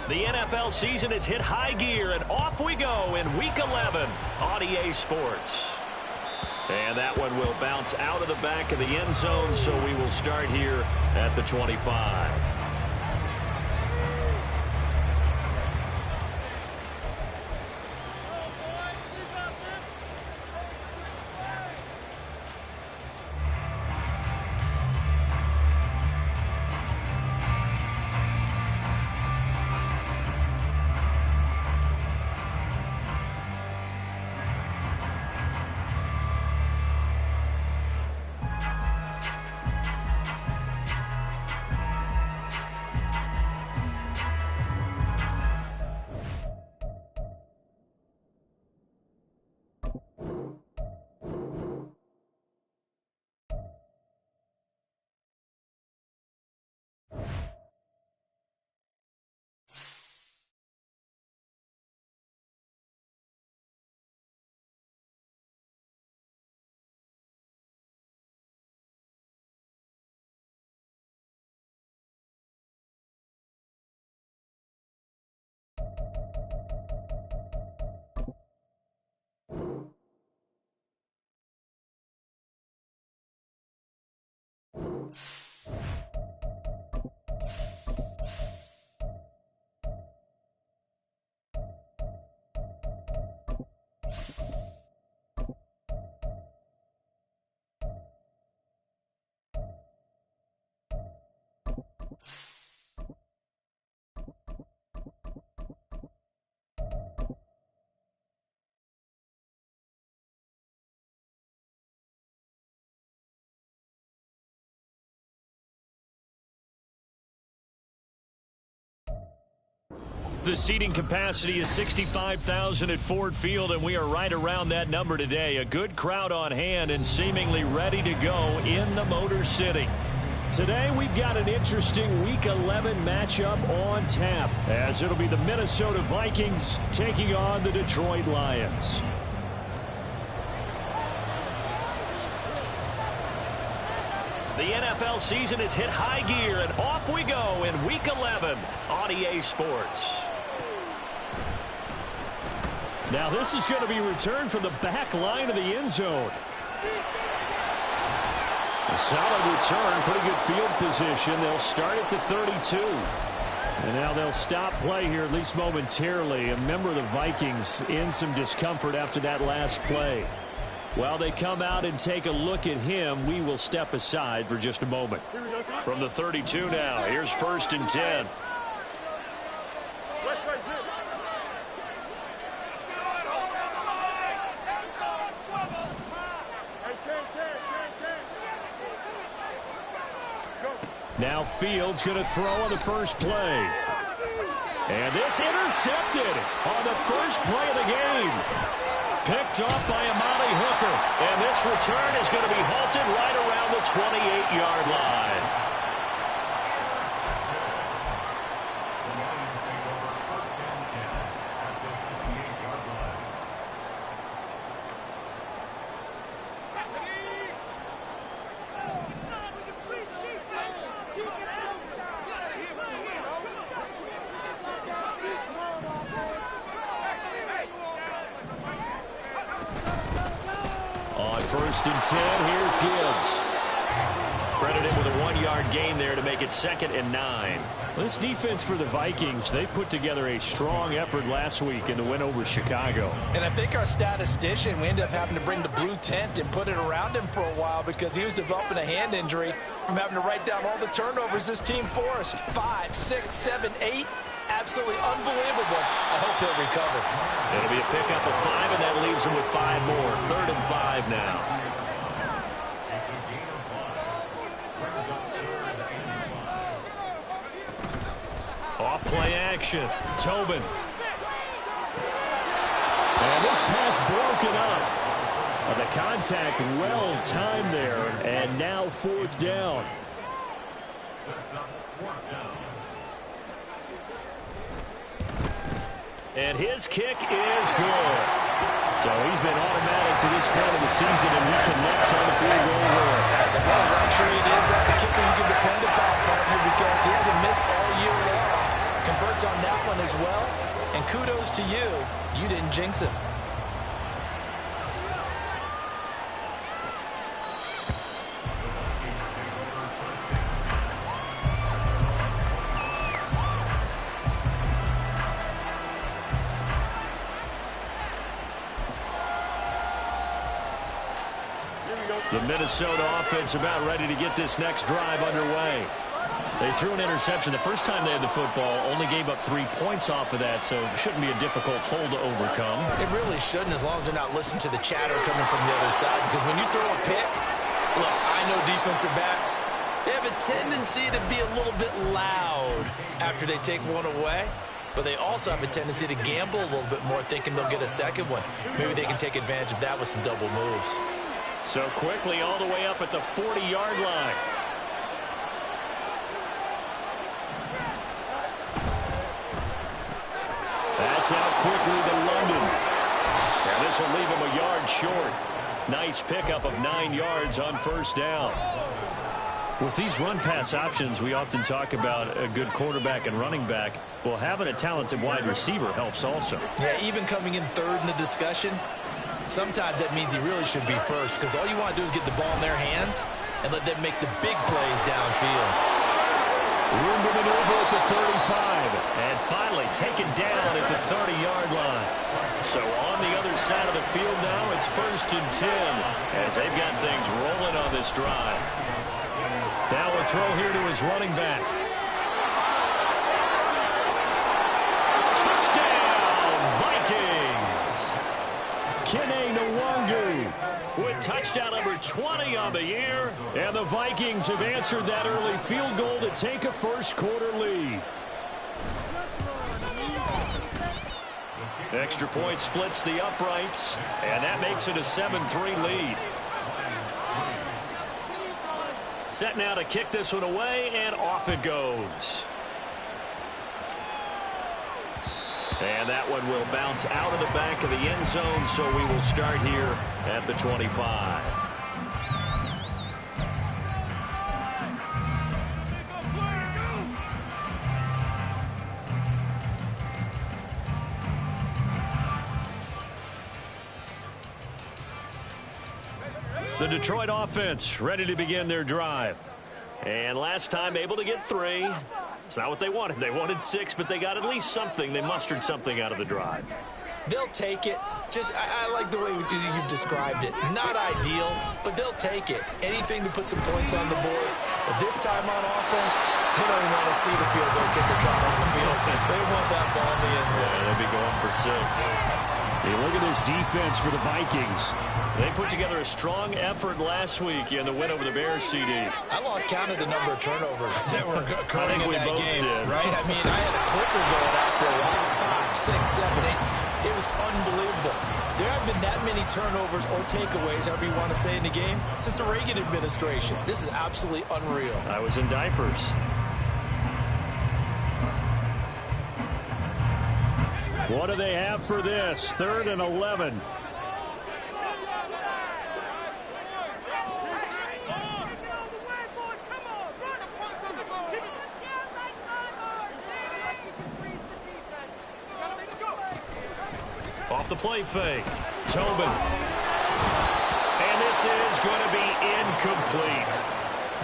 The NFL season has hit high gear, and off we go in Week 11 on EA Sports. And that one will bounce out of the back of the end zone, so we will start here at the 25. The seating capacity is 65,000 at Ford Field, and we are right around that number today. A good crowd on hand and seemingly ready to go in the Motor City. Today we've got an interesting Week 11 matchup on tap, as it'll be the Minnesota Vikings taking on the Detroit Lions. The NFL season has hit high gear, and off we go in Week 11 on EA Sports. Now this is going to be returned from the back line of the end zone. A solid return, pretty good field position. They'll start at the 32. And now they'll stop play here, at least momentarily. A member of the Vikings in some discomfort after that last play. While they come out and take a look at him, we will step aside for just a moment. From the 32 now, here's 1st and 10. Now Fields going to throw on the first play. And this intercepted on the first play of the game. Picked off by Amani Hooker. And this return is going to be halted right around the 28-yard line. On 1st and 10, here's Gibbs. Credited with a 1-yard gain there to make it 2nd and 9. This defense for the Vikings, they put together a strong effort last week in the win over Chicago. And I think our statistician, we ended up having to bring the blue tent and put it around him for a while because he was developing a hand injury from having to write down all the turnovers this team forced. 5, 6, 7, 8. Absolutely unbelievable. I hope he'll recover. It'll be a pickup of 5, and that leaves him with 5 more. 3rd and 5 now. Off play action. Tobin. And this pass broken up. The contact well timed there, and now 4th down. And his kick is good. So he's been automatic to this point of the season, and he connects on the field goal here. What a luxury it is that the kicker you can depend upon, partner, because he hasn't missed all year long. Converts on that one one as well. And kudos to you. You didn't jinx him. The Minnesota offense about ready to get this next drive underway. They threw an interception the first time they had the football, only gave up 3 points off of that, so it shouldn't be a difficult hole to overcome. It really shouldn't, as long as they're not listening to the chatter coming from the other side, because when you throw a pick, look, I know defensive backs, they have a tendency to be a little bit loud after they take one away, but they also have a tendency to gamble a little bit more, thinking they'll get a second one. Maybe they can take advantage of that with some double moves. So quickly all the way up at the 40-yard line. That's out quickly to London. And this will leave him a yard short. Nice pickup of 9 yards on first down. With these run-pass options, we often talk about a good quarterback and running back. Well, having a talented wide receiver helps also. Yeah, even coming in third in the discussion, sometimes that means he really should be first, because all you want to do is get the ball in their hands and let them make the big plays downfield. Room to maneuver at the 35. And finally taken down at the 30-yard line. So on the other side of the field now, it's 1st and 10 as they've got things rolling on this drive. Now a throw here to his running back. Touchdown, Vikings! Kene Nwangu with touchdown number 20 on the year. And the Vikings have answered that early field goal to take a first-quarter lead. Extra point splits the uprights, and that makes it a 7-3 lead. Set now to kick this one away, and off it goes. And that one will bounce out of the back of the end zone, so we will start here at the 25. The Detroit offense ready to begin their drive. And last time able to get 3. It's not what they wanted. They wanted 6, but they got at least something. They mustered something out of the drive. They'll take it. I like the way you've described it. Not ideal, but they'll take it. Anything to put some points on the board. But this time on offense, they don't even want to see the field goal kicker trot on the field. They want that ball in the end zone. Yeah, they'll be going for 6. Hey, look at this defense for the Vikings. They put together a strong effort last week in the win over the Bears, CD. I lost count of the number of turnovers that were occurring in that game, did. right? I mean, I had a clicker going after a while. 5, 6, 7, 8. It was unbelievable. There haven't been that many turnovers or takeaways, however you want to say, in the game since the Reagan administration. This is absolutely unreal. I was in diapers. What do they have for this? 3rd and 11. Off the play fake. Tobin. And this is going to be incomplete.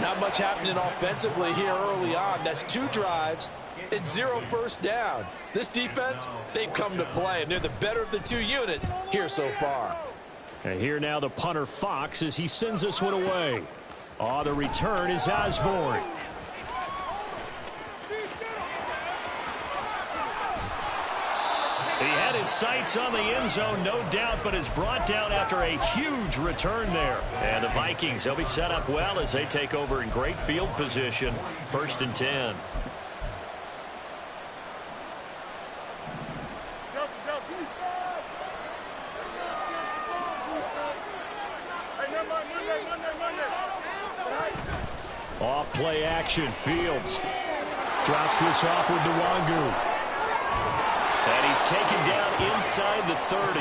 Not much happening offensively here early on. That's 2 drives and 0 first downs. This defense, they've come to play, and they're the better of the 2 units here so far. And here now the punter Fox as he sends this one away. The return is Osborne. He had his sights on the end zone, no doubt, but is brought down after a huge return there. And the Vikings, they'll be set up well as they take over in great field position. 1st and 10. Off play action. Fields drops this off with Nwangu. And he's taken down inside the 30.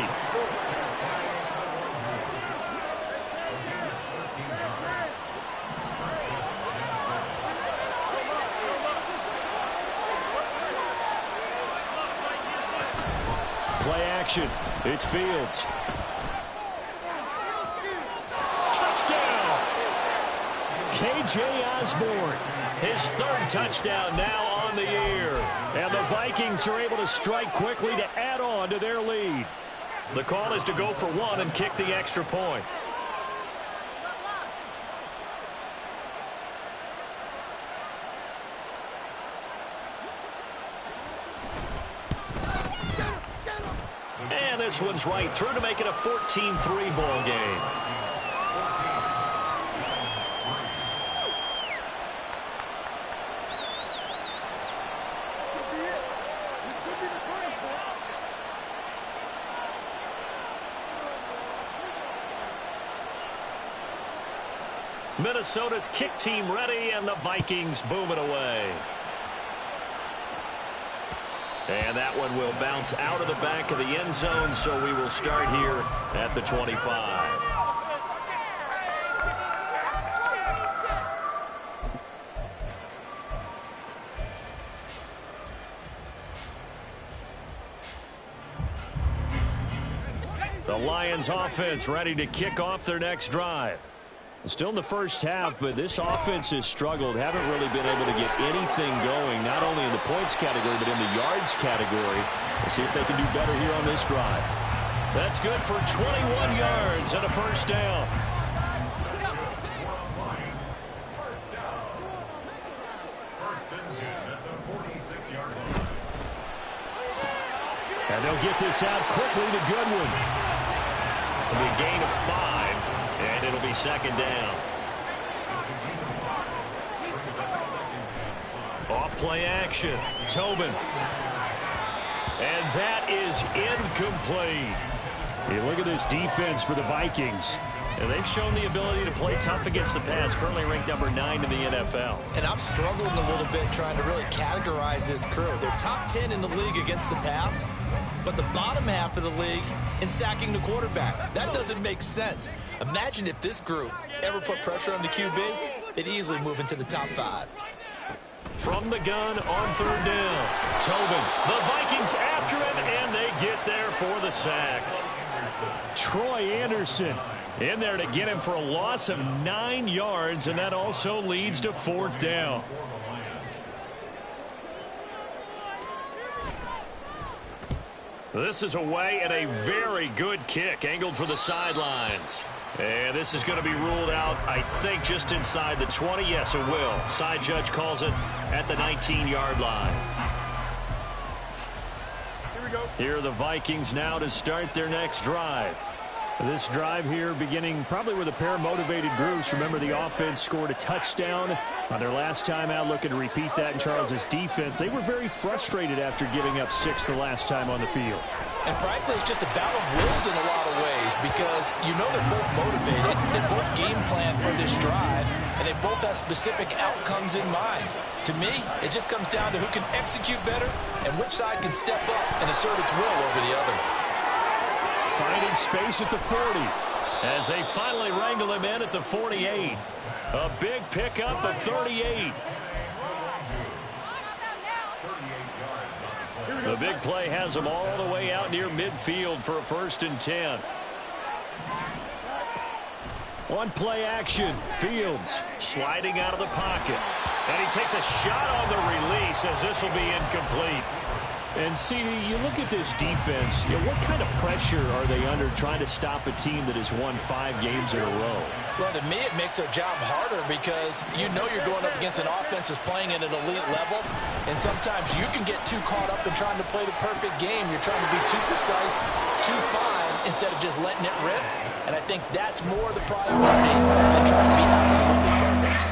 Play action. It's Fields. Touchdown! K.J. Osborne. His third touchdown now on the year. And the Vikings are able to strike quickly to add on to their lead. The call is to go for one and kick the extra point. And this one's right through to make it a 14-3 ball game. Minnesota's kick team ready, and the Vikings boom it away. And that one will bounce out of the back of the end zone, so we will start here at the 25. The Lions offense ready to kick off their next drive. Still in the first half, but this offense has struggled. Haven't really been able to get anything going, not only in the points category, but in the yards category. Let's see if they can do better here on this drive. That's good for 21 yards and a first down. And they'll get this out quickly to Goodwin. It'll be a gain of 5. And it'll be second down. Off play action. Tobin. And that is incomplete. You look at this defense for the Vikings. And they've shown the ability to play tough against the pass. Currently ranked number 9 in the NFL. And I'm struggling a little bit trying to really categorize this crew. They're top 10 in the league against the pass, but the bottom half of the league in sacking the quarterback. That doesn't make sense. Imagine if this group ever put pressure on the QB, they'd easily move into the top 5. From the gun on third down. Tobin. The Vikings after him, and they get there for the sack. Troy Anderson in there to get him for a loss of 9 yards, and that also leads to fourth down. This is away, and a very good kick angled for the sidelines. And this is going to be ruled out, I think, just inside the 20. Yes, it will. Side judge calls it at the 19-yard line. Here we go. Here are the Vikings now to start their next drive. This drive here beginning probably with a pair of motivated groups. Remember, the offense scored a touchdown on their last time out. Looking to repeat that in Charles's defense. They were very frustrated after giving up 6 the last time on the field. And frankly, it's just a battle of wills in a lot of ways because you know they're both motivated. They both game plan for this drive, and they both have specific outcomes in mind. To me, it just comes down to who can execute better and which side can step up and assert its will over the other. Finding space at the 40 as they finally wrangle him in at the 48. A big pickup of 38. The big play has them all the way out near midfield for a 1st and 10. On play action, Fields sliding out of the pocket. And he takes a shot on the release as this will be incomplete. And, CD, you look at this defense, what kind of pressure are they under trying to stop a team that has won 5 games in a row? Well, to me, it makes their job harder because you know you're going up against an offense that's playing at an elite level, and sometimes you can get too caught up in trying to play the perfect game. You're trying to be too precise, too fine, instead of just letting it rip, and I think that's more the priority than trying to be absolutely perfect.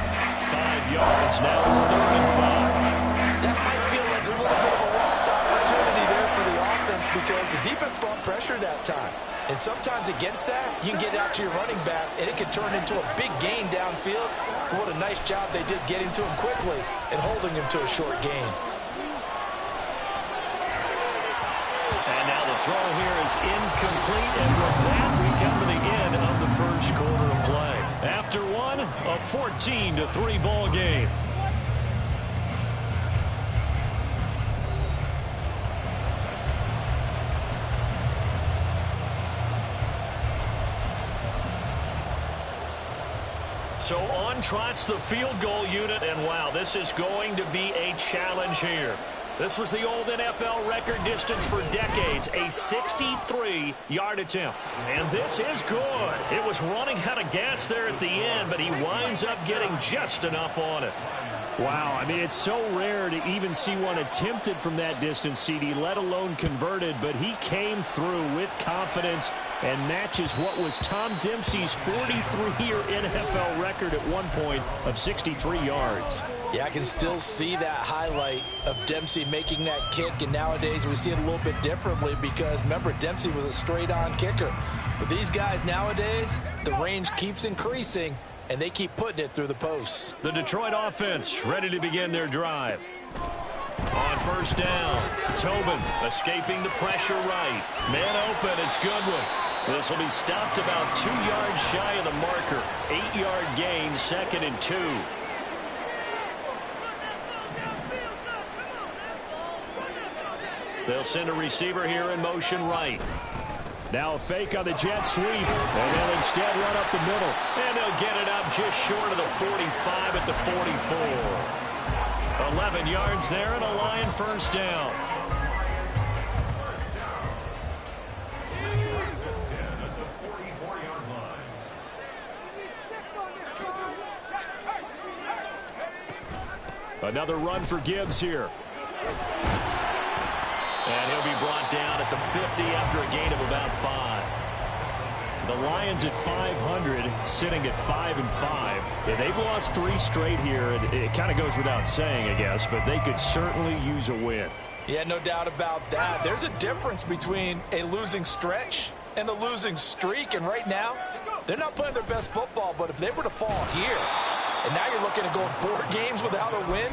5 yards, now it's 3rd and 5. That might feel like a little bit of a lost opportunity there for the offense because the defense brought pressure that time. And sometimes against that, you can get out to your running back, and it can turn into a big gain downfield. But what a nice job they did getting to him quickly and holding him to a short gain. And now the throw here is incomplete, and with that, we come to the end of the first quarter of play. After one, a 14-3 ball game. So on trots the field goal unit, and wow, this is going to be a challenge here. This was the old NFL record distance for decades, a 63-yard attempt. And this is good. It was running out of gas there at the end, but he winds up getting just enough on it. Wow, I mean, it's so rare to even see one attempted from that distance, CD, let alone converted, but he came through with confidence and matches what was Tom Dempsey's 43-year NFL record at one point of 63 yards. Yeah, I can still see that highlight of Dempsey making that kick, and nowadays we see it a little bit differently because, remember, Dempsey was a straight-on kicker. But these guys nowadays, the range keeps increasing, and they keep putting it through the posts. The Detroit offense ready to begin their drive. On first down, Tobin escaping the pressure right. Man open, it's Goodwin. This will be stopped about 2 yards shy of the marker. 8-yard gain, 2nd and 2. They'll send a receiver here in motion right. Now a fake on the jet sweep, and they'll instead run up the middle. And they'll get it up just short of the 45 at the 44. 11 yards there and a Lion first down. Another run for Gibbs here. And he'll be brought down at the 50 after a gain of about 5. The Lions at 500, sitting at 5-5. Yeah, they've lost 3 straight here. It kind of goes without saying, I guess, but they could certainly use a win. Yeah, no doubt about that. There's a difference between a losing stretch and a losing streak, and right now, they're not playing their best football, but if they were to fall here, and now you're looking at going 4 games without a win,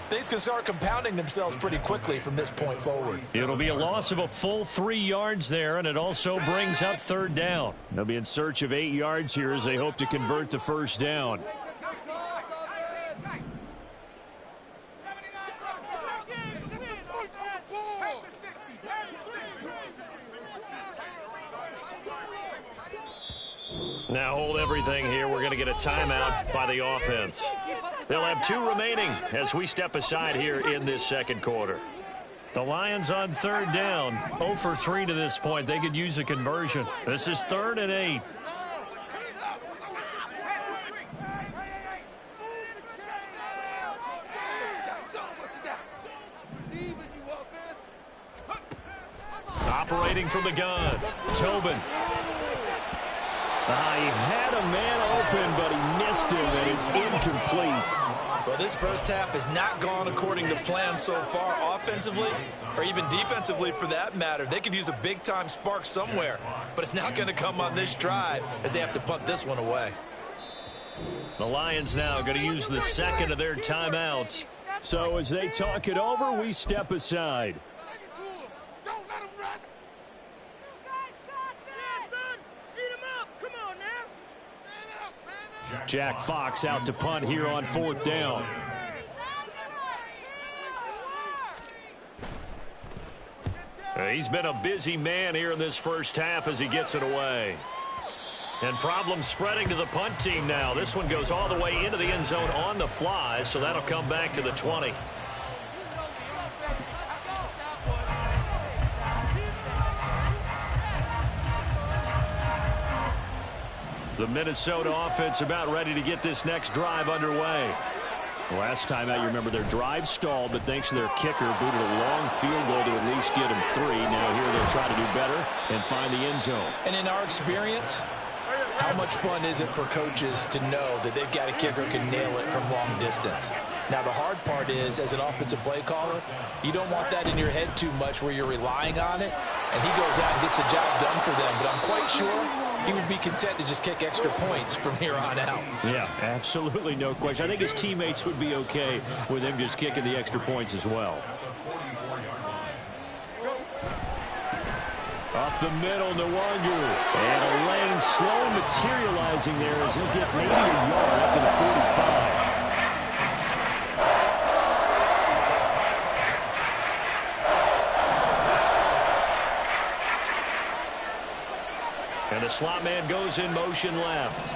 things can start compounding themselves pretty quickly from this point forward. It'll be a loss of a full 3 yards there, and it also brings up 3rd down. They'll be in search of 8 yards here as they hope to convert the first down. Now hold everything here. We're going to get a timeout by the offense. They'll have 2 remaining as we step aside here in this second quarter. The Lions on 3rd down, 0 for 3 to this point. They could use a conversion. This is 3rd and 8. Operating from the gun, Tobin. He had a man open, but he missed him, and it's incomplete. Well, this first half has not gone according to plan so far offensively, or even defensively for that matter. They could use a big-time spark somewhere, but it's not going to come on this drive as they have to punt this one away. The Lions now going to use the 2nd of their timeouts. So as they talk it over, we step aside. Jack Fox out to punt here on 4th down. He's been a busy man here in this first half as he gets it away. And problems spreading to the punt team now. This one goes all the way into the end zone on the fly, so that'll come back to the 20. The Minnesota offense about ready to get this next drive underway. Last time out, you remember their drive stalled, but thanks to their kicker, booted a long field goal to at least get them 3. Now here they'll try to do better and find the end zone. And in our experience, how much fun is it for coaches to know that they've got a kicker who can nail it from long distance? Now, the hard part is, as an offensive play caller, you don't want that in your head too much where you're relying on it, and he goes out and gets the job done for them. But I'm quite sure he would be content to just kick extra points from here on out. Yeah, absolutely no question. I think his teammates would be okay with him just kicking the extra points as well. Up the middle, Nwangu. And a lane slow materializing there as he'll get maybe a yard up to the 45. And the slot man goes in motion left.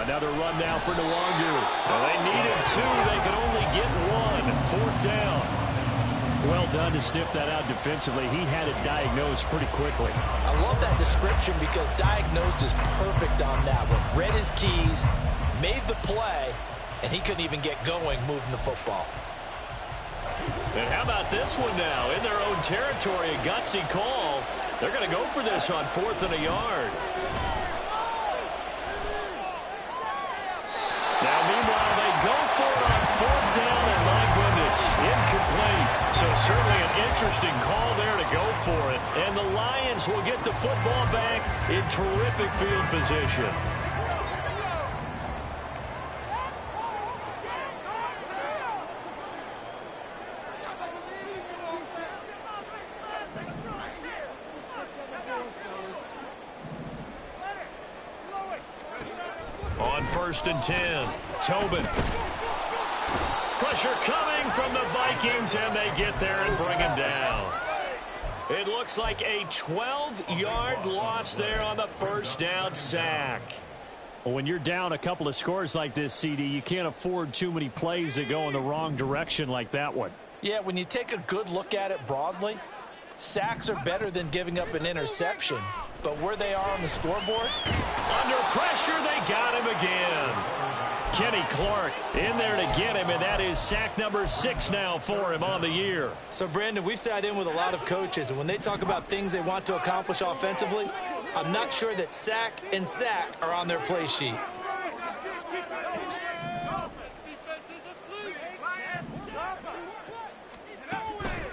Another run now for Nwangu. Well, they needed two. They could only get one. 4th down. Well done to sniff that out defensively. He had it diagnosed pretty quickly. I love that description because diagnosed is perfect on that one. Read his keys, made the play, and he couldn't even get going moving the football. And how about this one now? In their own territory, a gutsy call. They're going to go for this on 4th and a yard. Now, meanwhile, they go for it on 4th down, and my goodness, incomplete. So certainly an interesting call there to go for it. And the Lions will get the football back in terrific field position. On 1st and 10, Tobin. Pressure coming from the Vikings, and they get there and bring him down. It looks like a 12-yard loss there on the 1st down sack. Well, when you're down a couple of scores like this, CD, you can't afford too many plays that go in the wrong direction like that one. Yeah, when you take a good look at it broadly, sacks are better than giving up an interception. But where they are on the scoreboard? Under pressure, they got him again. Kenny Clark in there to get him, and that is sack number 6 now for him on the year. So, Brandon, we sat in with a lot of coaches, and when they talk about things they want to accomplish offensively, I'm not sure that sack and sack are on their play sheet.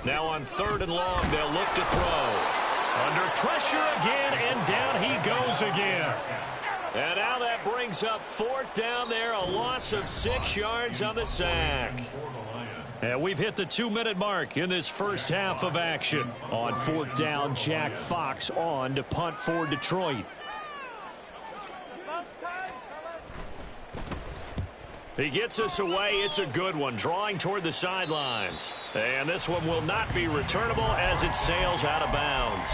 Now on 3rd and long, they'll look to throw. Under pressure again, and down he goes again. And now that brings up 4th down there, a loss of 6 yards on the sack. And we've hit the 2-minute mark in this first half of action. On 4th down, Jack Fox on to punt for Detroit. He gets us away. It's a good one, drawing toward the sidelines. And this one will not be returnable as it sails out of bounds.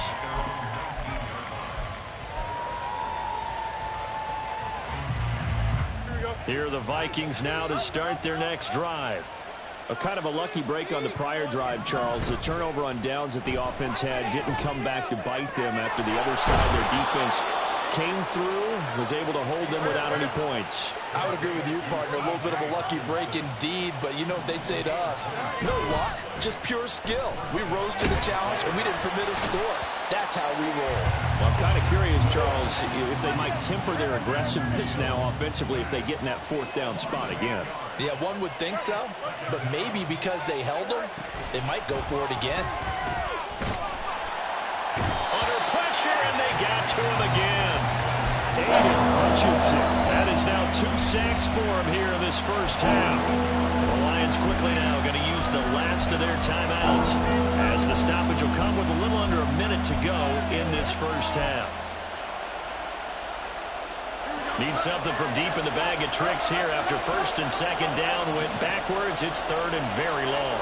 Here are the Vikings now to start their next drive. A kind of a lucky break on the prior drive, Charles. The turnover on downs that the offense had didn't come back to bite them after the other side. Their defense came through, was able to hold them without any points. I would agree with you, partner. A little bit of a lucky break indeed, but you know what they'd say to us? No luck, just pure skill. We rose to the challenge, and we didn't permit a score. That's how we roll. Well, I'm kind of curious, Charles, if they might temper their aggressiveness now offensively if they get in that 4th down spot again. Yeah, one would think so, but maybe because they held them, they might go for it again. Under pressure, and they got to him again. Aiden Hutchinson. That is now 2 sacks for him here in this first half. The Lions quickly now going to use the last of their timeouts as the stoppage will come with a little under a minute to go in this first half. Need something from deep in the bag of tricks here after 1st and 2nd down. Went backwards. It's 3rd and very long.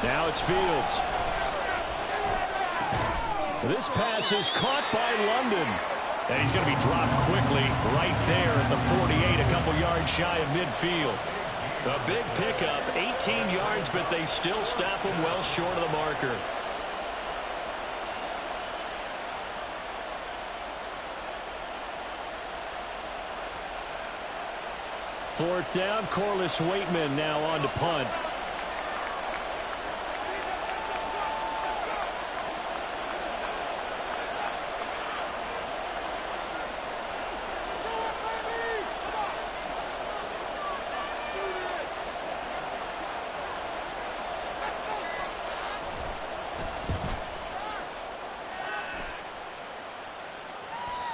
Now it's Fields. This pass is caught by London. And he's going to be dropped quickly right there at the 48, a couple yards shy of midfield. A big pickup, 18 yards, but they still stop him well short of the marker. Fourth down, Corliss Waitman now on to punt.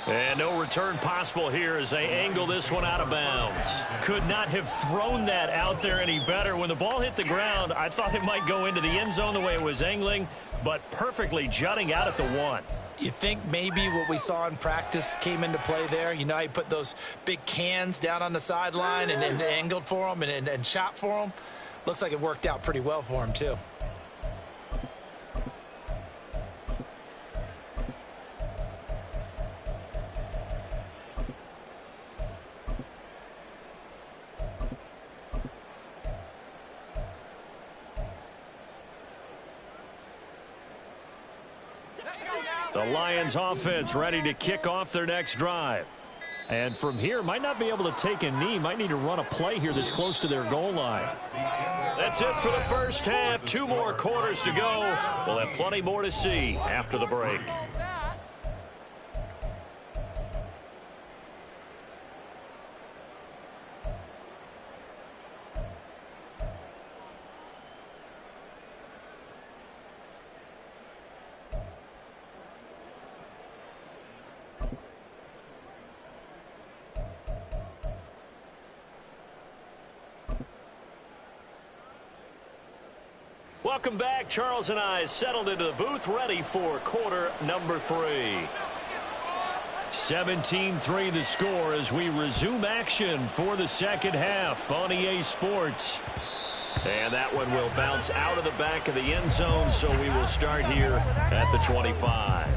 And no return possible here as they angle this one out of bounds. Could not have thrown that out there any better. When the ball hit the ground, I thought it might go into the end zone the way it was angling, but perfectly jutting out at the 1. You think maybe what we saw in practice came into play there? You know, he put those big cans down on the sideline and angled for them and shot for them. Looks like it worked out pretty well for him, too. The Lions offense ready to kick off their next drive. And from here, might not be able to take a knee. Might need to run a play here this close to their goal line. That's it for the first half. 2 more quarters to go. We'll have plenty more to see after the break. Welcome back. Charles and I settled into the booth, ready for quarter number 3. 17-3 the score as we resume action for the second half on EA Sports. And that one will bounce out of the back of the end zone, so we will start here at the 25.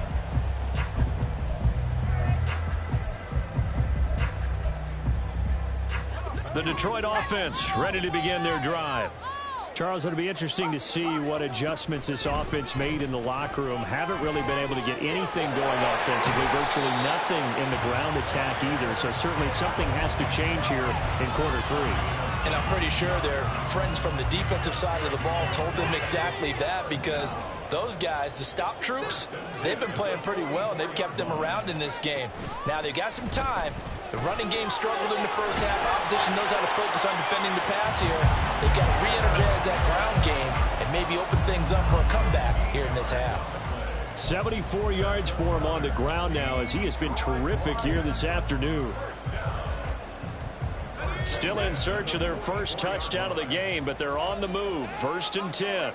The Detroit offense ready to begin their drive. Charles, it'll be interesting to see what adjustments this offense made in the locker room. Haven't really been able to get anything going offensively. Virtually nothing in the ground attack either. So certainly something has to change here in quarter 3. And I'm pretty sure their friends from the defensive side of the ball told them exactly that, because those guys, the stop troops, they've been playing pretty well, and they've kept them around in this game. Now, they've got some time. The running game struggled in the first half. Opposition knows how to focus on defending the pass here. They've got to re-energize that ground game and maybe open things up for a comeback here in this half. 74 yards for him on the ground now, as he has been terrific here this afternoon. Still in search of their first touchdown of the game, but they're on the move. 1st and 10.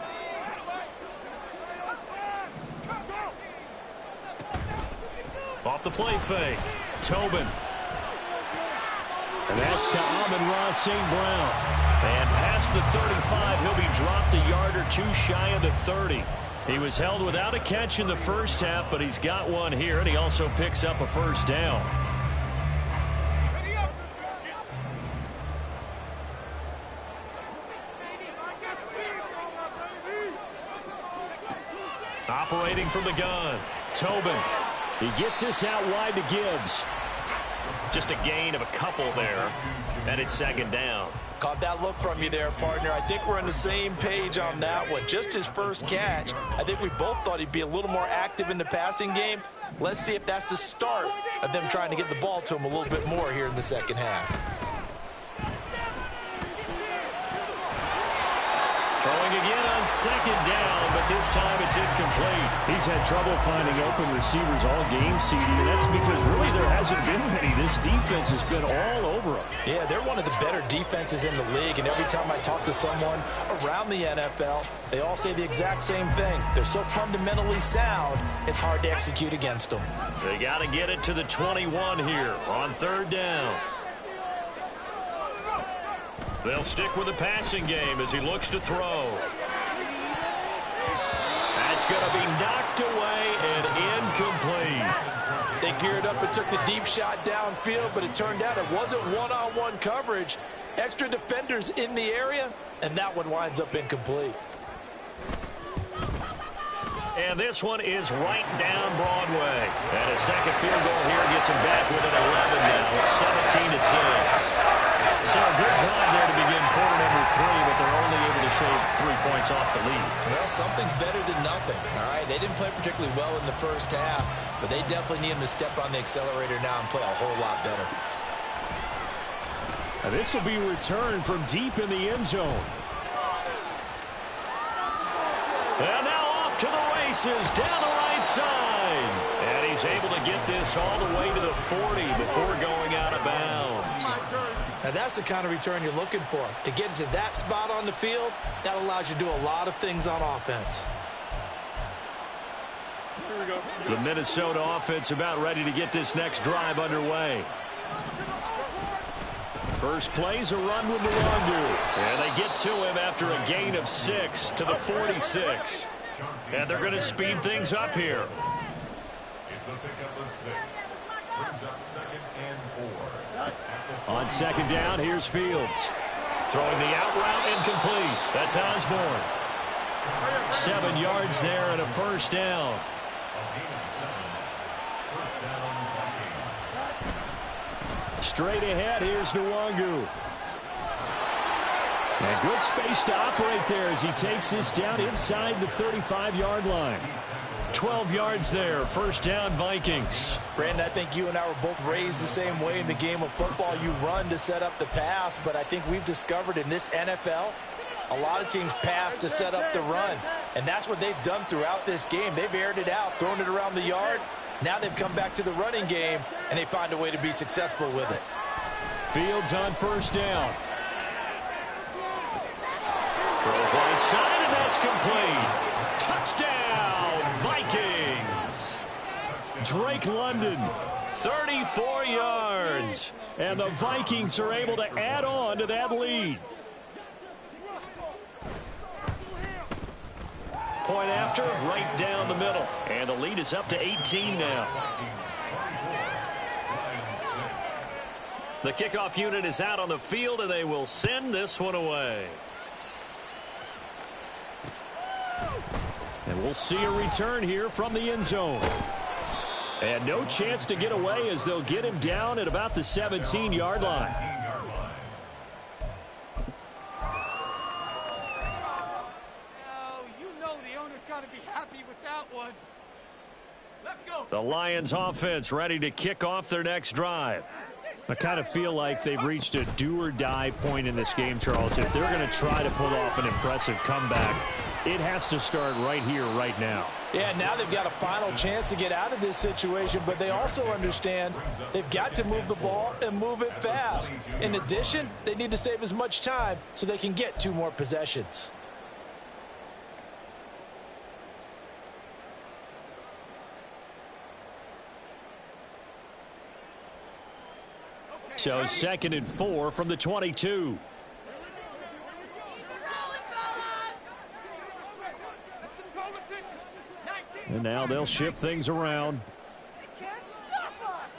Off the play fake. Tobin. And that's to Amon-Ra St. Brown. And past the 35, he'll be dropped a yard or 2 shy of the 30. He was held without a catch in the first half, but he's got one here, and he also picks up a first down. Operating from the gun, Tobin. He gets this out wide to Gibbs. Just a gain of a couple there, and it's 2nd down. Caught that look from you there, partner. I think we're on the same page on that one. Just his first catch. I think we both thought he'd be a little more active in the passing game. Let's see if that's the start of them trying to get the ball to him a little bit more here in the second half. Throwing again on 2nd down, but this time it's incomplete. He's had trouble finding open receivers all game, CD, and that's because really there hasn't been many. This defense has been all over him. Yeah, they're one of the better defenses in the league, and every time I talk to someone around the NFL, they all say the exact same thing. They're so fundamentally sound, it's hard to execute against them. They got to get it to the 21 here on 3rd down. They'll stick with the passing game as he looks to throw. That's going to be knocked away and incomplete. They geared up and took the deep shot downfield, but it turned out it wasn't one-on-one coverage. Extra defenders in the area, and that one winds up incomplete. And this one is right down Broadway. And a second field goal here gets him back with an 11 now. It's 17-6. So a good drive there to begin quarter number 3, but they're only able to shave 3 points off the lead. Well, something's better than nothing, all right? They didn't play particularly well in the first half, but they definitely need him to step on the accelerator now and play a whole lot better. And this will be returned from deep in the end zone. And now off to the races down the right side. And he's able to get this all the way to the 40 before going out of bounds. Now that's the kind of return you're looking for. To get to that spot on the field, that allows you to do a lot of things on offense. The Minnesota offense about ready to get this next drive underway. First play's a run with Nwandu. And they get to him after a gain of 6 to the 46. And they're going to speed things up here. It's a pickup of 6. Brings up 2nd and 4. On 2nd down, here's Fields. Throwing the out route incomplete. That's Osborne. 7 yards there and a first down. Straight ahead, here's Nwangu. And good space to operate there as he takes this down inside the 35-yard line. 12 yards there, first down Vikings. Brandon, I think you and I were both raised the same way in the game of football. You run to set up the pass, but I think we've discovered in this NFL, a lot of teams pass to set up the run. And that's what they've done throughout this game. They've aired it out, thrown it around the yard. Now they've come back to the running game, and they find a way to be successful with it. Fields on first down. Throws right side, and that's complete. Touchdown, Vikings. Drake London, 34 yards. And the Vikings are able to add on to that lead. Point after, right down the middle. And the lead is up to 18 now. The kickoff unit is out on the field, and they will send this one away. And we'll see a return here from the end zone. And no chance to get away as they'll get him down at about the 17-yard line. The Lions offense ready to kick off their next drive. I kind of feel like they've reached a do-or-die point in this game, Charles. If they're going to try to pull off an impressive comeback, it has to start right here, right now. Yeah, now they've got a final chance to get out of this situation, but they also understand they've got to move the ball and move it fast. In addition, they need to save as much time so they can get 2 more possessions. So 2nd and 4 from the 22. And now they'll shift things around. They can't stop us.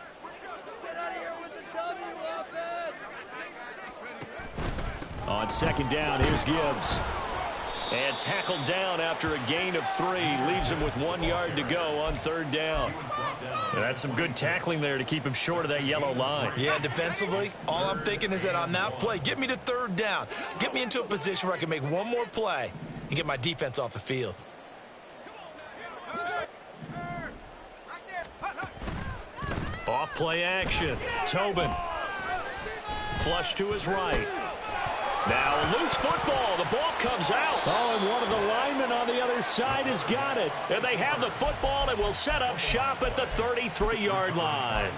Get out of here with the W offense. On 2nd down, here's Gibbs. And tackled down after a gain of 3. Leaves him with 1 yard to go on 3rd down. And that's some good tackling there to keep him short of that yellow line. Yeah, defensively, all I'm thinking is that on that play, get me to 3rd down. Get me into a position where I can make one more play and get my defense off the field. Off play action. Tobin. Flush to his right. Now loose football. The ball comes out. Oh, and one of the linemen on the other side has got it. And they have the football and will set up shop at the 33-yard line.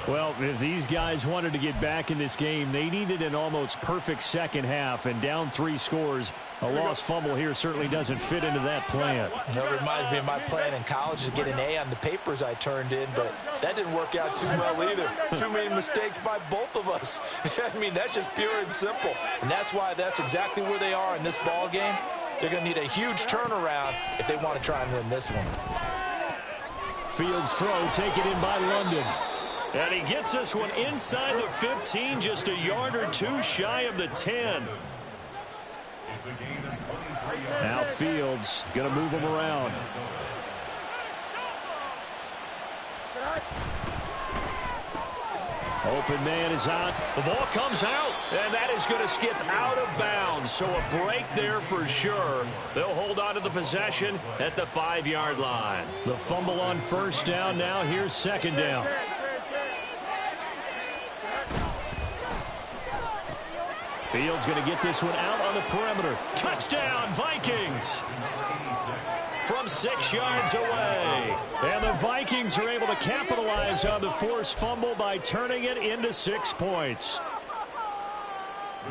Well, if these guys wanted to get back in this game, they needed an almost perfect second half. And down 3 scores, a lost fumble here certainly doesn't fit into that plan. It reminds me of my plan in college to get an A on the papers I turned in, but that didn't work out too well either. Too many mistakes by both of us. I mean, that's just pure and simple. And that's why that's exactly where they are in this ball game. They're going to need a huge turnaround if they want to try and win this one. Fields throw taken in by London. And he gets this one inside the 15, just a yard or 2 shy of the 10. Now Fields going to move him around. Open man is out. The ball comes out, and that is going to skip out of bounds. So a break there for sure. They'll hold on to the possession at the 5-yard line. The fumble on 1st down. Now here's 2nd down. Fields going to get this one out on the perimeter. Touchdown, Vikings! From 6 yards away. And the Vikings are able to capitalize on the forced fumble by turning it into 6 points.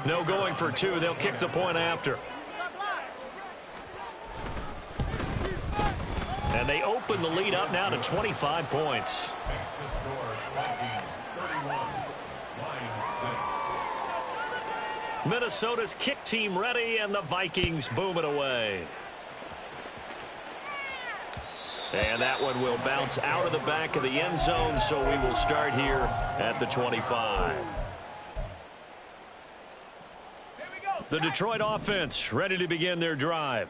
No going for 2. They'll kick the point after. And they open the lead up now to 25 points. Minnesota's kick team ready, and the Vikings boom it away. And that one will bounce out of the back of the end zone, so we will start here at the 25. The Detroit offense ready to begin their drive.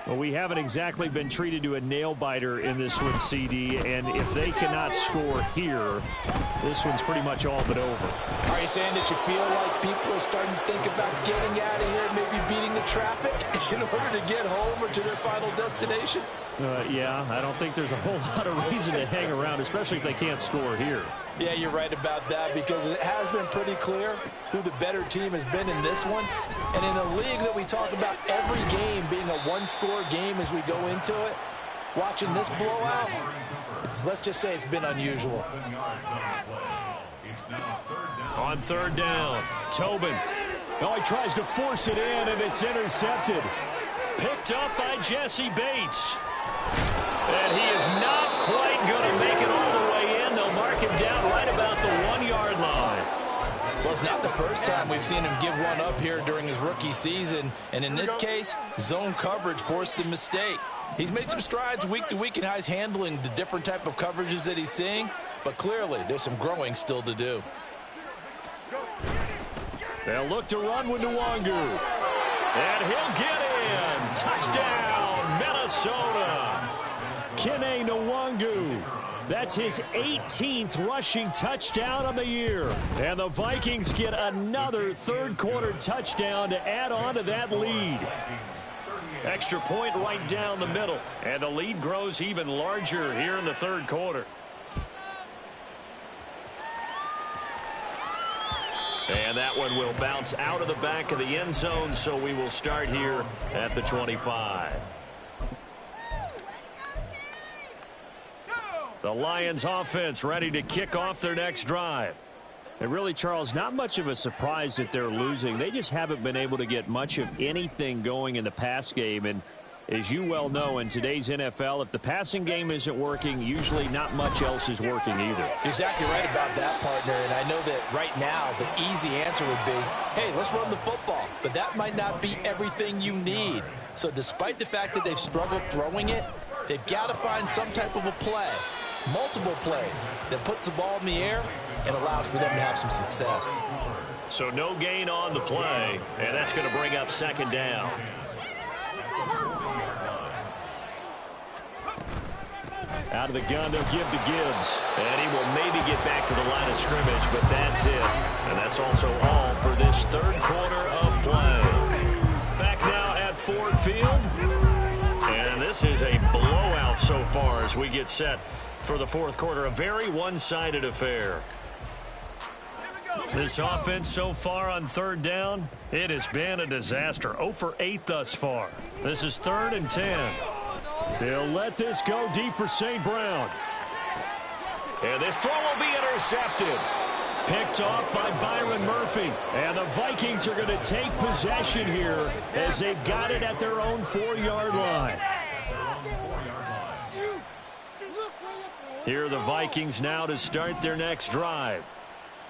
Well, we haven't exactly been treated to a nail-biter in this one, CD, and if they cannot score here, this one's pretty much all but over. Are you saying that you feel like people are starting to think about getting out of here, maybe beating the traffic in order to get home or to their final destination? Yeah, I don't think there's a whole lot of reason to hang around, especially if they can't score here. Yeah, you're right about that, because it has been pretty clear who the better team has been in this one. And in a league that we talk about every game being a one-score game as we go into it, watching this blowout, let's just say it's been unusual. On third down, Tobin. Oh, he tries to force it in, and it's intercepted. Picked up by Jesse Bates. And he is not quite going to make it all the way in. They'll mark him down right about the 1-yard line. Well, it's not the first time we've seen him give one up here during his rookie season. And in this case, zone coverage forced the mistake. He's made some strides week to week in how he's handling the different type of coverages that he's seeing. But clearly, there's some growing still to do. They'll look to run with Nwangu. And he'll get in. Touchdown, Minnesota. Kene Nwangu. That's his 18th rushing touchdown of the year. And the Vikings get another third-quarter touchdown to add on to that lead. Extra point right down the middle. And the lead grows even larger here in the third quarter. And that one will bounce out of the back of the end zone, so we will start here at the 25. The Lions offense ready to kick off their next drive. And really, Charles, not much of a surprise that they're losing. They just haven't been able to get much of anything going in the pass game. And as you well know, in today's NFL, if the passing game isn't working, usually not much else is working either. You're exactly right about that, partner. And I know that right now the easy answer would be, hey, let's run the football. But that might not be everything you need. So despite the fact that they've struggled throwing it, they've got to find some type of a play, multiple plays, that puts the ball in the air and allows for them to have some success. So no gain on the play, and that's going to bring up second down. Out of the gun, they'll give to Gibbs. And he will maybe get back to the line of scrimmage, but that's it. And that's also all for this third quarter of play. Back now at Ford Field. And this is a blowout so far as we get set for the fourth quarter. A very one-sided affair. This offense so far on third down, it has been a disaster. 0 for 8 thus far. This is 3rd and 10. They'll let this go deep for St. Brown. And this throw will be intercepted. Picked off by Byron Murphy. And the Vikings are going to take possession here as they've got it at their own 4-yard line. Here are the Vikings now to start their next drive.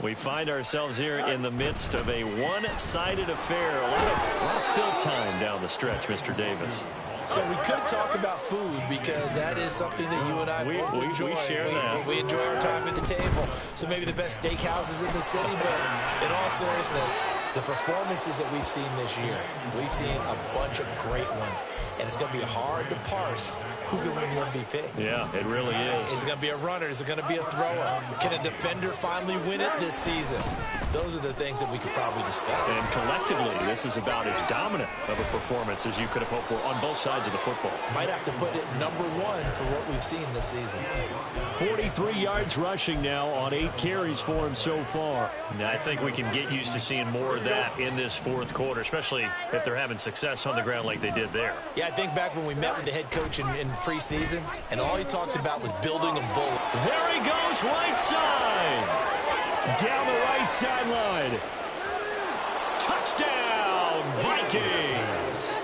We find ourselves here in the midst of a one-sided affair. A lot of fill time down the stretch, Mr. Davis. So we could talk about food, because that is something that you and I both enjoy. We share that. We enjoy our time at the table. So maybe the best steakhouses in the city, but in all seriousness, the performances that we've seen this year, we've seen a bunch of great ones, and it's going to be hard to parse who's going to win the MVP. Yeah, it really is. Is it going to be a runner? Is it going to be a thrower? Can a defender finally win it this season? Those are the things that we could probably discuss. And collectively, this is about as dominant of a performance as you could have hoped for on both sides of the football. Might have to put it #1 for what we've seen this season. 43 yards rushing now on 8 carries for him so far. Now, I think we can get used to seeing more of that in this fourth quarter, especially if they're having success on the ground like they did there. Yeah, I think back when we met with the head coach in preseason, and all he talked about was building a bull. There he goes, right side. Down the right sideline. Touchdown, Vikings.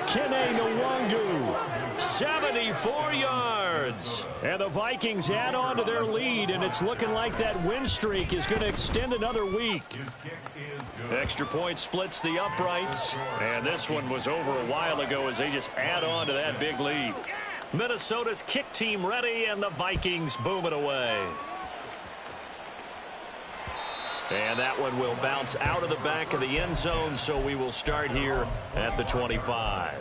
Kene Nwangu, 74 yards. And the Vikings add on to their lead, and it's looking like that win streak is going to extend another week. Extra point splits the uprights, and this one was over a while ago as they just add on to that big lead. Minnesota's kick team ready, and the Vikings boom it away. And that one will bounce out of the back of the end zone, so we will start here at the 25.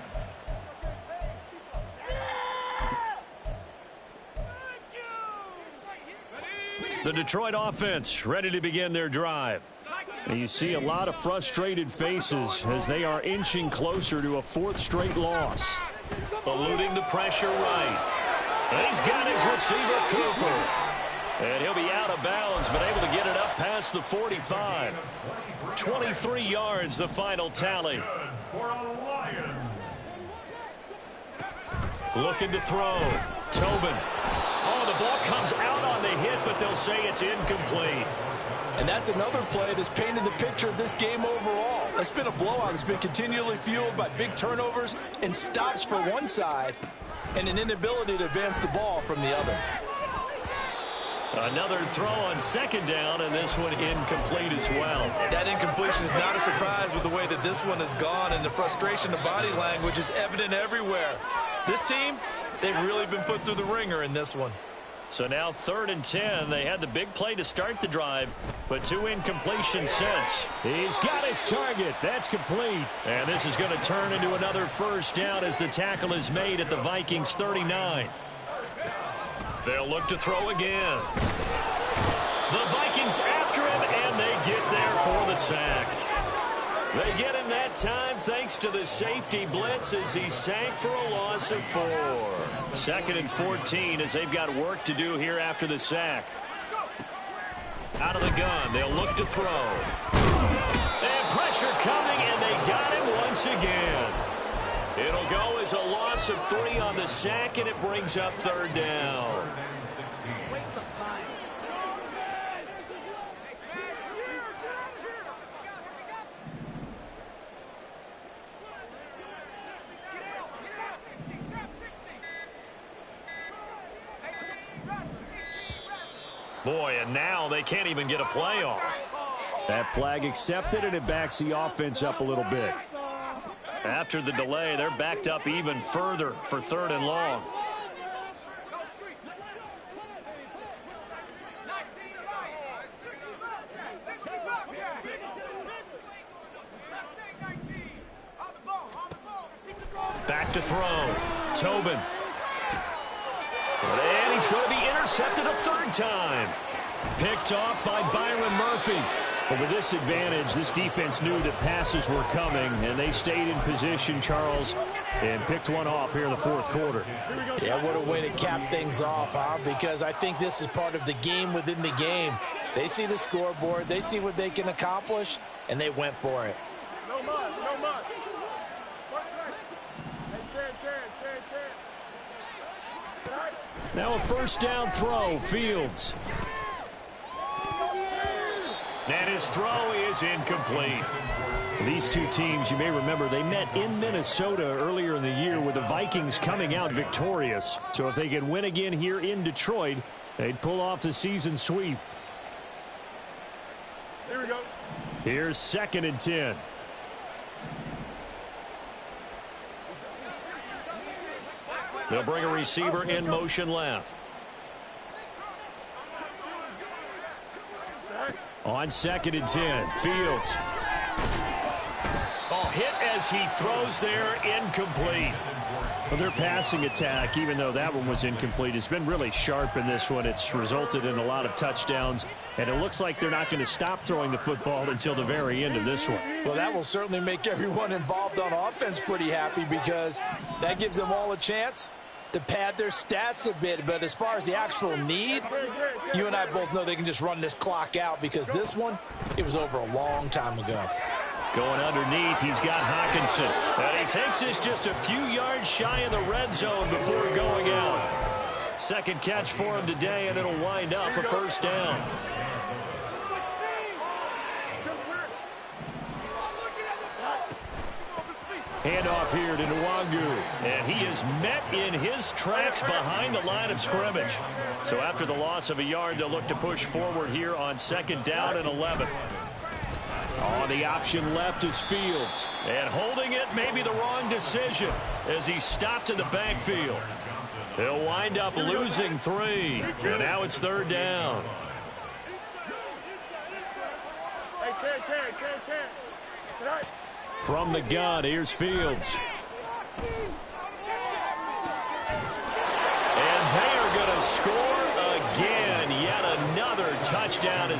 The Detroit offense ready to begin their drive. And you see a lot of frustrated faces as they are inching closer to a 4th straight loss. Eluding the pressure right. And he's got his receiver, Cooper. And he'll be out of bounds, but able to get it up past the 45. 23 yards, the final tally. Looking to throw. Tobin. Oh, the ball comes out on the hit, but they'll say it's incomplete. And that's another play that's painted the picture of this game overall. It's been a blowout. It's been continually fueled by big turnovers and stops for one side and an inability to advance the ball from the other. Another throw on 2nd down, and this one incomplete as well. That incompletion is not a surprise with the way that this one has gone, and the frustration of body language is evident everywhere. This team, they've really been put through the ringer in this one. So now 3rd and 10. They had the big play to start the drive, but 2 incompletions since. He's got his target. That's complete. And this is going to turn into another 1st down as the tackle is made at the Vikings 39. They'll look to throw again. The Vikings after him, and they get there for the sack. They get him that time thanks to the safety blitz as he sank for a loss of 4. 2nd and 14 as they've got work to do here after the sack. Out of the gun, they'll look to throw. And pressure coming, and they got him once again. It'll go as a loss of 3 on the sack, and it brings up 3rd down. Waste of time. Boy, and now they can't even get a play off. That flag accepted, and it backs the offense up a little bit. After the delay, they're backed up even further for 3rd and long. Back to throw. Tobin. And he's going to be intercepted a 3rd time. Picked off by Byron Murphy. But with this advantage, this defense knew that passes were coming, and they stayed in position, Charles, and picked one off here in the 4th quarter. Yeah, what a way to cap things off, huh? Because I think this is part of the game within the game. They see the scoreboard, they see what they can accomplish, and they went for it. No much, no much. Now a 1st down throw, Fields. And his throw is incomplete. These two teams, you may remember, they met in Minnesota earlier in the year with the Vikings coming out victorious. So if they can win again here in Detroit, they'd pull off the season sweep. Here we go. Here's 2nd and 10. They'll bring a receiver in motion left. On 2nd and 10, Fields. Oh, hit as he throws there, incomplete. Well, their passing attack, even though that one was incomplete, has been really sharp in this one. It's resulted in a lot of touchdowns, and it looks like they're not going to stop throwing the football until the very end of this one. Well, that will certainly make everyone involved on offense pretty happy because that gives them all a chance to pad their stats a bit. But as far as the actual need, you and I both know they can just run this clock out because this one, it was over a long time ago. Going underneath, he's got Hawkinson. And he takes this just a few yards shy of the red zone before going out. 2nd catch for him today, and it'll wind up a 1st down. Handoff here to Nwangu, and he is met in his tracks behind the line of scrimmage. So after the loss of a yard, they'll look to push forward here on 2nd down and 11. On the option left is Fields, and holding it may be the wrong decision as he stopped in the backfield. He'll wind up losing 3, and now it's 3rd down. From the gun, here's Fields. And they are going to score again. Yet another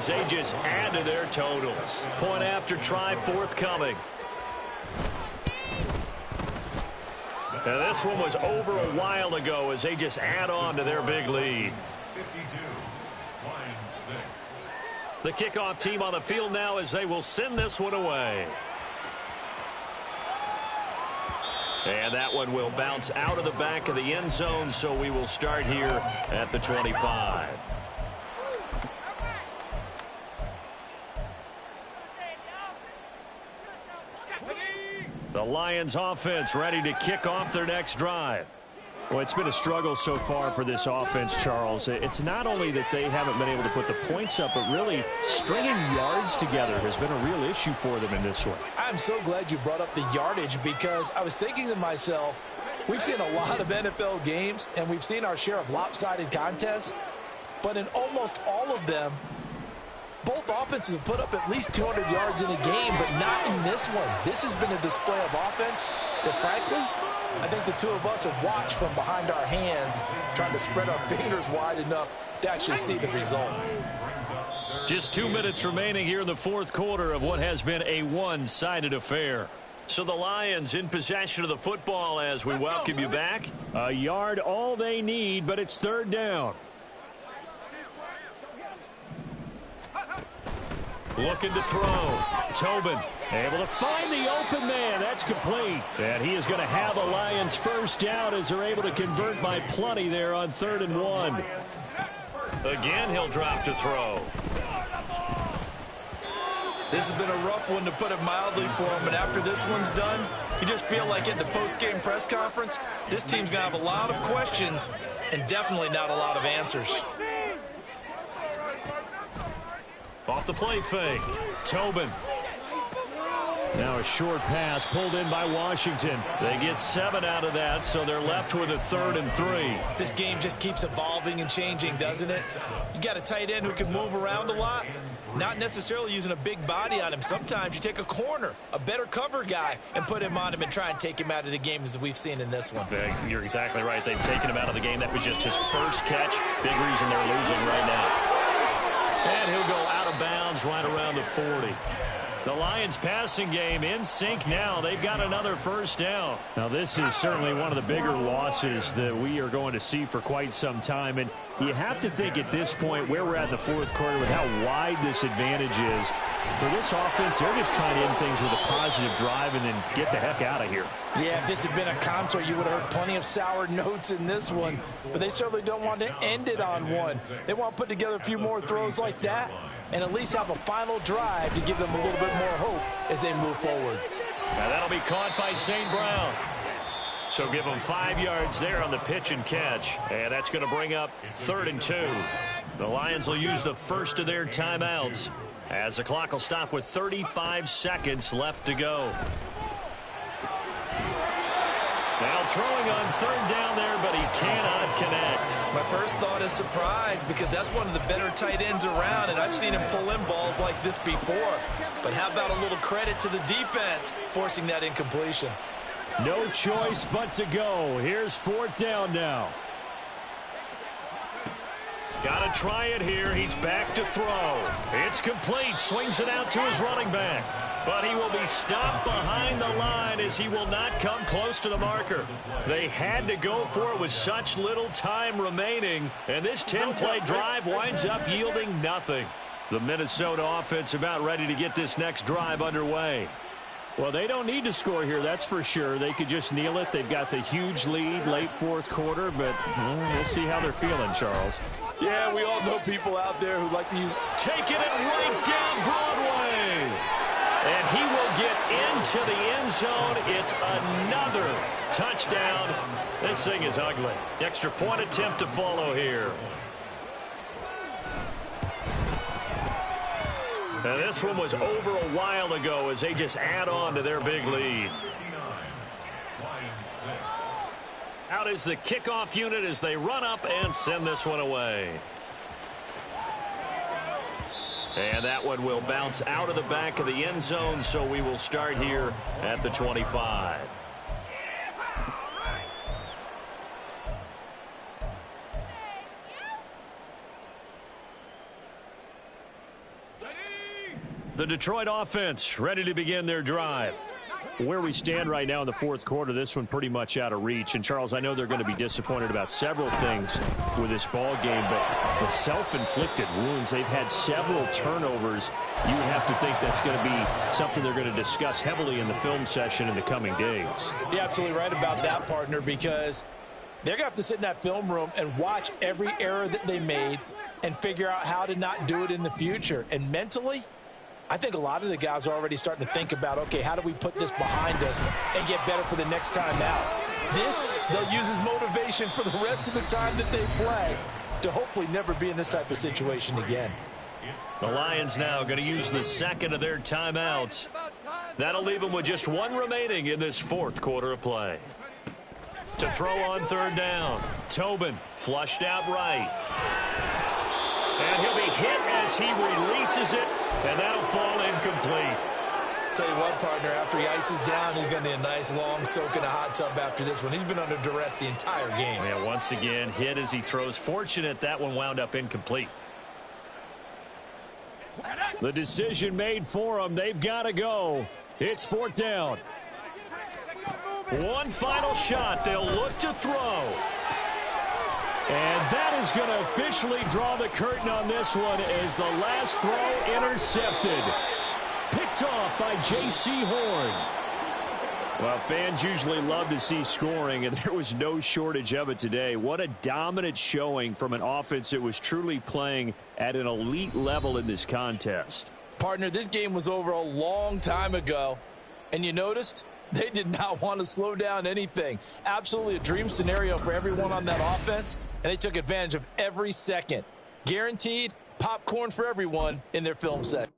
as they just add to their totals. Point after try forthcoming. And this one was over a while ago as they just add on to their big lead. 52, line 6. The kickoff team on the field now as they will send this one away. And that one will bounce out of the back of the end zone, so we will start here at the 25. The Lions offense ready to kick off their next drive. Well, it's been a struggle so far for this offense, Charles. It's not only that they haven't been able to put the points up, but really stringing yards together has been a real issue for them in this one. I'm so glad you brought up the yardage because I was thinking to myself, we've seen a lot of NFL games and we've seen our share of lopsided contests, but in almost all of them, both offenses have put up at least 200 yards in a game, but not in this one. This has been a display of offense that, frankly, I think the two of us have watched from behind our hands, trying to spread our fingers wide enough to actually see the result. Just 2 minutes remaining here in the fourth quarter of what has been a one-sided affair. So the Lions in possession of the football as we welcome you back. A yard all they need, but it's third down. Looking to throw. Tobin able to find the open man. That's complete. And he is going to have a Lions first down as they're able to convert by plenty there on 3rd and 1. Again, he'll drop to throw. This has been a rough one, to put it mildly, for him. And after this one's done, you just feel like at the post-game press conference, this team's going to have a lot of questions and definitely not a lot of answers. Off the play fake. Tobin. Now a short pass pulled in by Washington. They get 7 out of that, so they're left with a 3rd and 3. This game just keeps evolving and changing, doesn't it? You got a tight end who can move around a lot, not necessarily using a big body on him. Sometimes you take a corner, a better cover guy, and put him on him and try and take him out of the game, as we've seen in this one. You're exactly right. They've taken him out of the game. That was just his first catch. Big reason they're losing right now. And he'll go out of bounds right around the 40. The Lions passing game in sync now. They've got another first down. Now this is certainly one of the bigger losses that we are going to see for quite some time. And you have to think at this point where we're at in the fourth quarter with how wide this advantage is. For this offense, they're just trying to end things with a positive drive and then get the heck out of here. Yeah, if this had been a concert, you would have heard plenty of sour notes in this one. But they certainly don't want to end it on one. They want to put together a few more throws like that and at least have a final drive to give them a little bit more hope as they move forward. Now that'll be caught by St. Brown. So give them 5 yards there on the pitch and catch. And that's going to bring up 3rd and 2. The Lions will use the first of their timeouts as the clock will stop with 35 seconds left to go. Now throwing on 3rd down there, but he cannot connect. My first thought is surprise, because that's one of the better tight ends around, and I've seen him pull in balls like this before. But how about a little credit to the defense forcing that incompletion? No choice but to go. Here's 4th down now. Got to try it here. He's back to throw. It's complete. Swings it out to his running back. But he will be stopped behind the line as he will not come close to the marker. They had to go for it with such little time remaining. And this 10-play drive winds up yielding nothing. The Minnesota offense about ready to get this next drive underway. Well, they don't need to score here, that's for sure. They could just kneel it. They've got the huge lead late fourth quarter, but we'll see how they're feeling, Charles. Yeah, we all know people out there who like to use taking it right down Broadway. And he will get into the end zone. It's another touchdown. This thing is ugly. Extra point attempt to follow here. Now this one was over a while ago as they just add on to their big lead. Out is the kickoff unit as they run up and send this one away. And that one will bounce out of the back of the end zone, so we will start here at the 25. The Detroit offense ready to begin their drive. Where we stand right now in the fourth quarter, this one pretty much out of reach. And, Charles, I know they're going to be disappointed about several things with this ball game, but the self-inflicted wounds, they've had several turnovers. You would have to think that's going to be something they're going to discuss heavily in the film session in the coming days. You're absolutely right about that, partner, because they're going to have to sit in that film room and watch every error that they made and figure out how to not do it in the future. And mentally, I think a lot of the guys are already starting to think about, okay, how do we put this behind us and get better for the next time out? This, they'll use as motivation for the rest of the time that they play to hopefully never be in this type of situation again. The Lions now going to use the second of their timeouts. That'll leave them with just one remaining in this fourth quarter of play. To throw on third down, Tobin flushed out right. And he'll be hit as he releases it, and that'll fall incomplete. Tell you what, partner, after he ices down, he's going to need a nice long soak in a hot tub after this one. He's been under duress the entire game. Yeah, once again, hit as he throws. Fortunate that one wound up incomplete. The decision made for them. They've got to go. It's fourth down. One final shot. They'll look to throw. And that is going to officially draw the curtain on this one as the last throw intercepted. Picked off by J.C. Horn. Well, fans usually love to see scoring, and there was no shortage of it today. What a dominant showing from an offense that was truly playing at an elite level in this contest. Partner, this game was over a long time ago, and you noticed they did not want to slow down anything. Absolutely a dream scenario for everyone on that offense, and they took advantage of every second. Guaranteed popcorn for everyone in their film set.